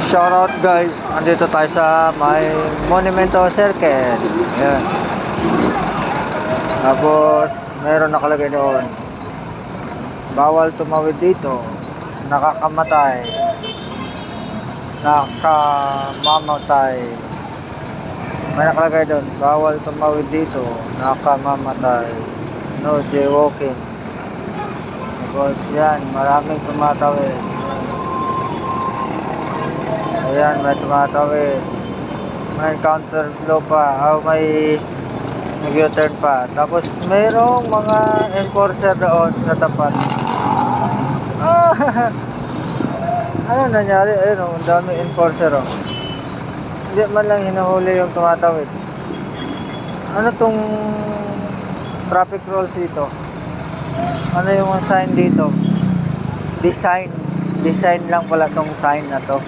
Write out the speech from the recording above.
Shoutout guys, andito tayo sa may Monumento Circle. Ayan. Tapos mayroon nakalagay doon, bawal tumawid dito, nakakamatay, nakamamatay. May nakalagay doon, bawal tumawid dito, nakamamatay, no jaywalking. Tapos yan, maraming tumatawid. Ayan, may tumatawid, may counterflow pa, may nag-U-turn pa. Tapos mayroong mga enforcer doon sa tapat. Ano nangyari? Ayun, ang dami enforcer. Hindi man lang hinuhuli yung tumatawid. Ano tong traffic rules dito? Ano yung sign dito? Design lang pala tong sign na to.